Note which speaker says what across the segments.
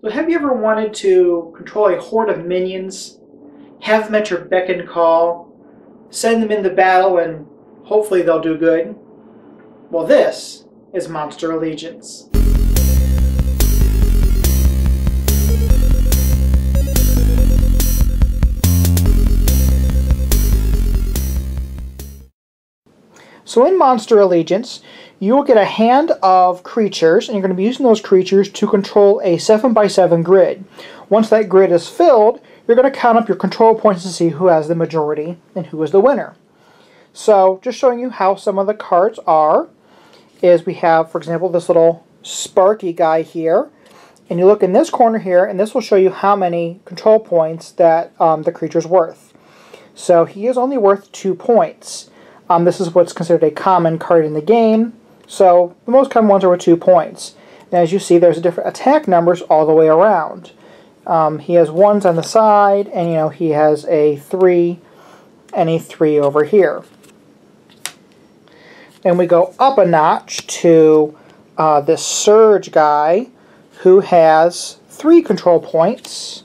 Speaker 1: So have you ever wanted to control a horde of minions, have them at your beck and call, send them into battle, and hopefully they'll do good? Well, this is Monster Allegiance. So in Monster Allegiance, you will get a hand of creatures, and you're going to be using those creatures to control a 7x7 grid. Once that grid is filled, you're going to count up your control points to see who has the majority and who is the winner. So, just showing you how some of the cards are, is we have, for example, this little Sparky guy here, and you look in this corner here, and this will show you how many control points that the creature's worth. So, he is only worth 2 points. This is what's considered a common card in the game, so the most common ones are worth 2 points. And as you see, there's different attack numbers all the way around. He has 1s on the side, and he has a 3 and a 3 over here. And we go up a notch to this Surge guy, who has 3 control points.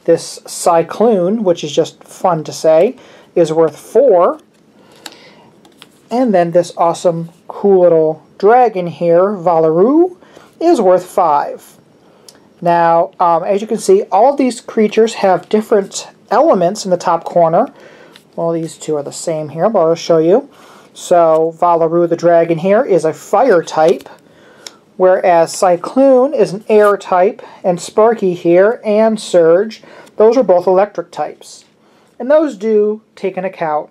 Speaker 1: This Cyclone, which is just fun to say, is worth 4. And then this awesome, cool little dragon here, Valaru, is worth 5. Now, as you can see, all of these creatures have different elements in the top corner. Well, these two are the same here, but I'll show you. So, Valaru the dragon here is a fire type, whereas Cyclone is an air type, and Sparky here and Surge, those are both electric types. And those do take into account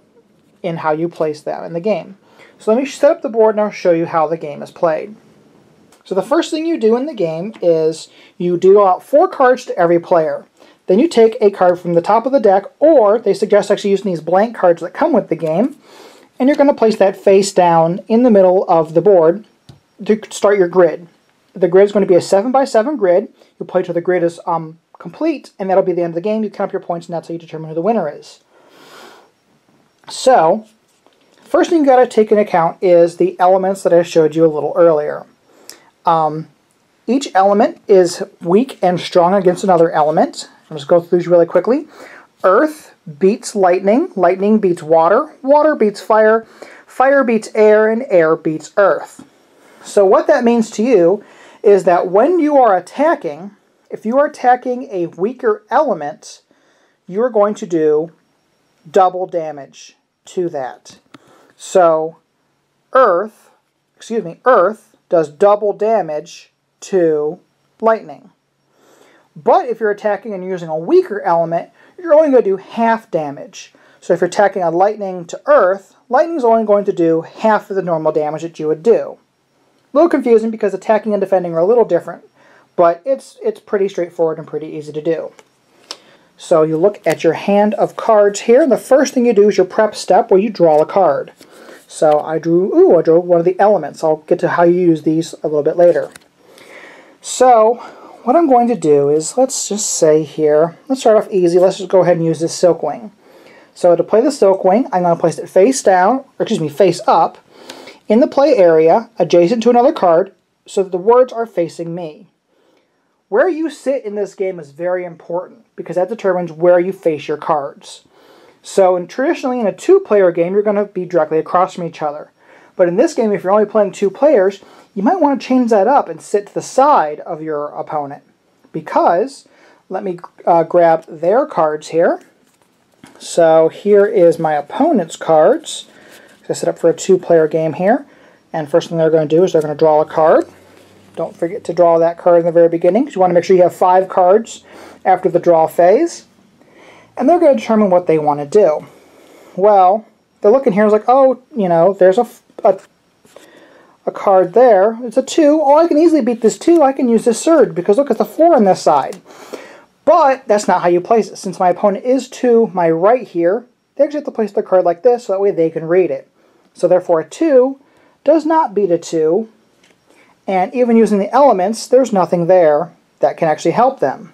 Speaker 1: in how you place them in the game. So let me set up the board and I'll show you how the game is played. So the first thing you do in the game is you deal out 4 cards to every player. Then you take a card from the top of the deck, or they suggest actually using these blank cards that come with the game, and you're going to place that face down in the middle of the board to start your grid. The grid is going to be a 7x7 grid. You'll play till the grid is complete, and that'll be the end of the game. You count up your points, and that's how you determine who the winner is. So, first thing you got to take into account is the elements that I showed you a little earlier. Each element is weak and strong against another element. I'll just go through these really quickly. Earth beats lightning, lightning beats water, water beats fire, fire beats air, and air beats earth. So what that means to you is that when you are attacking, if you are attacking a weaker element, you are going to do double damage to that. So Earth does double damage to lightning. But if you're attacking and you're using a weaker element, you're only going to do half damage. So if you're attacking a lightning to Earth, lightning's only going to do half of the normal damage that you would do. A little confusing because attacking and defending are a little different, but it's pretty straightforward and pretty easy to do. So you look at your hand of cards here, and the first thing you do is your prep step where you draw a card. So I drew one of the elements. I'll get to how you use these a little bit later. So what I'm going to do is, let's just say here, let's start off easy. Let's just go ahead and use this Silkwing. So to play the Silkwing, I'm going to place it face up in the play area, adjacent to another card, so that the words are facing me. Where you sit in this game is very important, because that determines where you face your cards. So traditionally in a 2-player game, you're going to be directly across from each other. But in this game, if you're only playing 2 players, you might want to change that up and sit to the side of your opponent. Because, let me grab their cards here. So here is my opponent's cards. I set up for a 2-player game here. And first thing they're going to do is they're going to draw a card. Don't forget to draw that card in the very beginning, because you want to make sure you have 5 cards after the draw phase. And they're going to determine what they want to do. Well, they're looking here, it's like, oh, there's a card there. It's a 2. Oh, I can easily beat this 2. I can use this Surge, because look at the 4 on this side. But that's not how you place it. Since my opponent is to my right here, they actually have to place their card like this, so that way they can read it. So therefore a 2 does not beat a 2. And even using the elements, there's nothing there that can actually help them.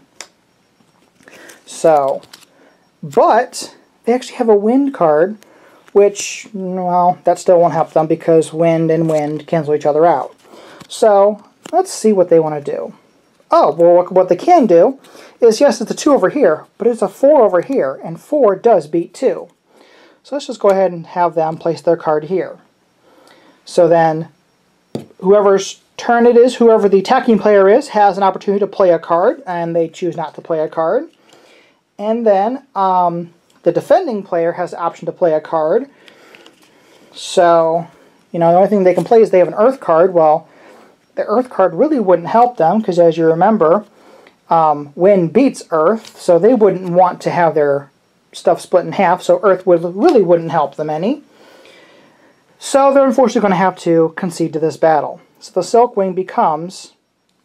Speaker 1: So, but they actually have a wind card, which, well, that still won't help them because wind and wind cancel each other out. So, let's see what they want to do. oh, well, what they can do is, yes, it's a 2 over here, but it's a 4 over here, and 4 does beat 2. So let's just go ahead and have them place their card here. So then, whoever's turn it is, whoever the attacking player is, has an opportunity to play a card, and they choose not to play a card. And then, the defending player has the option to play a card. So, you know, the only thing they can play is they have an Earth card. Well, the Earth card really wouldn't help them, because as you remember, Wind beats Earth, so they wouldn't want to have their stuff split in half, so Earth really wouldn't help them any. So they're unfortunately going to have to concede to this battle. So the Silkwing becomes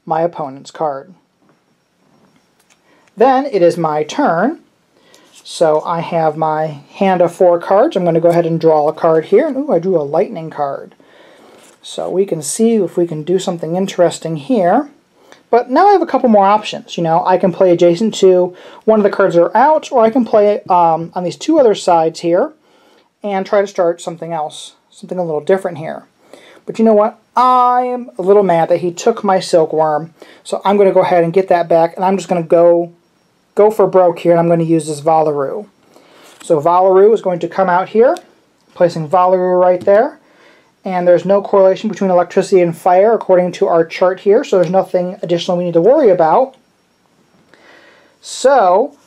Speaker 1: my opponent's card. Then it is my turn. So I have my hand of 4 cards. I'm going to go ahead and draw a card here. Ooh, I drew a lightning card. So we can see if we can do something interesting here. But now I have a couple more options. You know, I can play adjacent to one of the cards that are out, or I can play on these 2 other sides here and try to start something else, something a little different here. But you know what? I'm a little mad that he took my Silkworm, so I'm going to go ahead and get that back, and I'm just going to go for broke here, and I'm going to use this Valaroo. So Valaroo is going to come out here, placing Valaroo right there. And there's no correlation between electricity and fire according to our chart here, so there's nothing additional we need to worry about. So,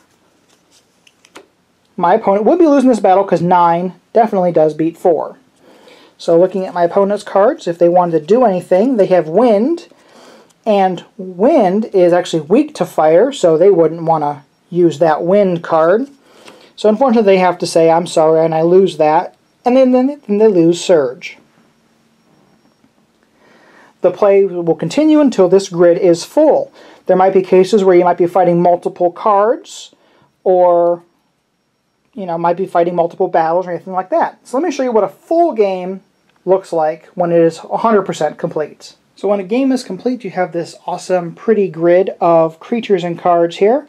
Speaker 1: my opponent would be losing this battle because 9 definitely does beat 4. So looking at my opponent's cards, if they wanted to do anything, they have Wind, and Wind is actually weak to fire, so they wouldn't want to use that Wind card. So unfortunately they have to say, I'm sorry, and I lose that, and then they lose Surge. The play will continue until this grid is full. There might be cases where you might be fighting multiple cards, or you know, might be fighting multiple battles or anything like that. So let me show you what a full game looks like when it is 100% complete. So when a game is complete, you have this awesome, pretty grid of creatures and cards here.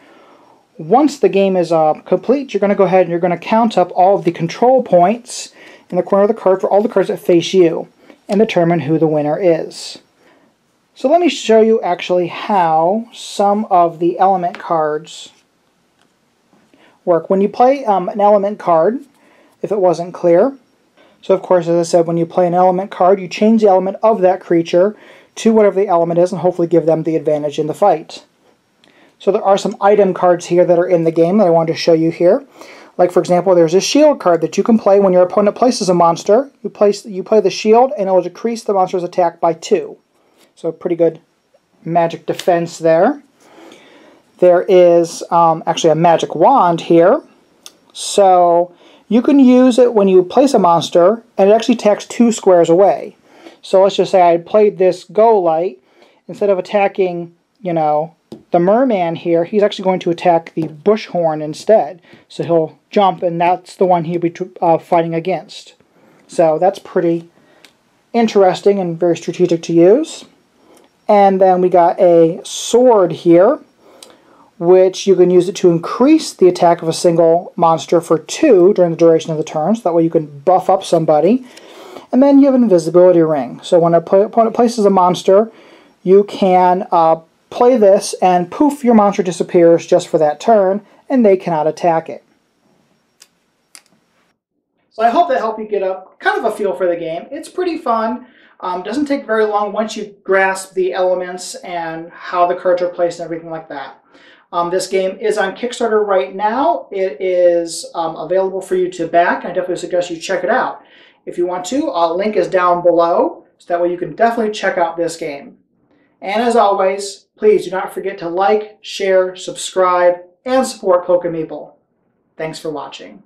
Speaker 1: Once the game is complete, you're going to go ahead and you're going to count up all of the control points in the corner of the card for all the cards that face you and determine who the winner is. So let me show you actually how some of the element cards work. When you play an element card, if it wasn't clear, so of course, as I said, when you play an element card, you change the element of that creature to whatever the element is and hopefully give them the advantage in the fight. So there are some item cards here that are in the game that I wanted to show you here. Like for example, there's a shield card that you can play when your opponent places a monster. You play the shield and it will decrease the monster's attack by 2. So pretty good magic defense there. There is actually a magic wand here. So you can use it when you place a monster and it actually attacks 2 squares away. So let's just say I played this Go Light. Instead of attacking, you know, the merman here, he's actually going to attack the Bushhorn instead. So he'll jump and that's the one he'll be fighting against. So that's pretty interesting and very strategic to use. And then we got a sword here, which you can use it to increase the attack of a single monster for 2 during the duration of the turn, so that way you can buff up somebody. And then you have an invisibility ring. So when an opponent places a monster, you can play this, and poof, your monster disappears just for that turn, and they cannot attack it. So I hope that helped you get kind of a feel for the game. It's pretty fun. Doesn't take very long once you grasp the elements and how the cards are placed and everything like that. This game is on Kickstarter right now. It is available for you to back. I definitely suggest you check it out. If you want to, a link is down below, so that way you can definitely check out this game. And as always, please do not forget to like, share, subscribe, and support Cloak and Meeple. Thanks for watching.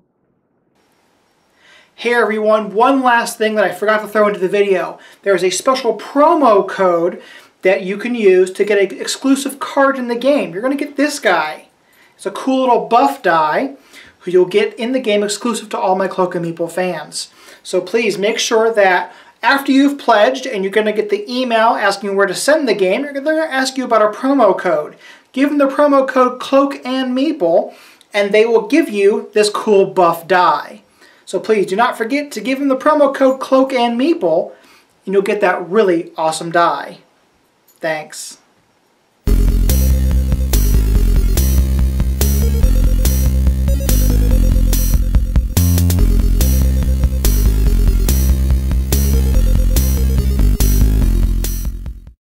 Speaker 1: Hey everyone, one last thing that I forgot to throw into the video. There's a special promo code that you can use to get an exclusive card in the game. You're going to get this guy. It's a cool little buff die who you'll get in the game exclusive to all my Cloak and Meeple fans. So please make sure that after you've pledged and you're going to get the email asking where to send the game, they're going to ask you about our promo code. Give them the promo code Cloak and Meeple and they will give you this cool buff die. So please do not forget to give them the promo code Cloak and Meeple and you'll get that really awesome die. Thanks.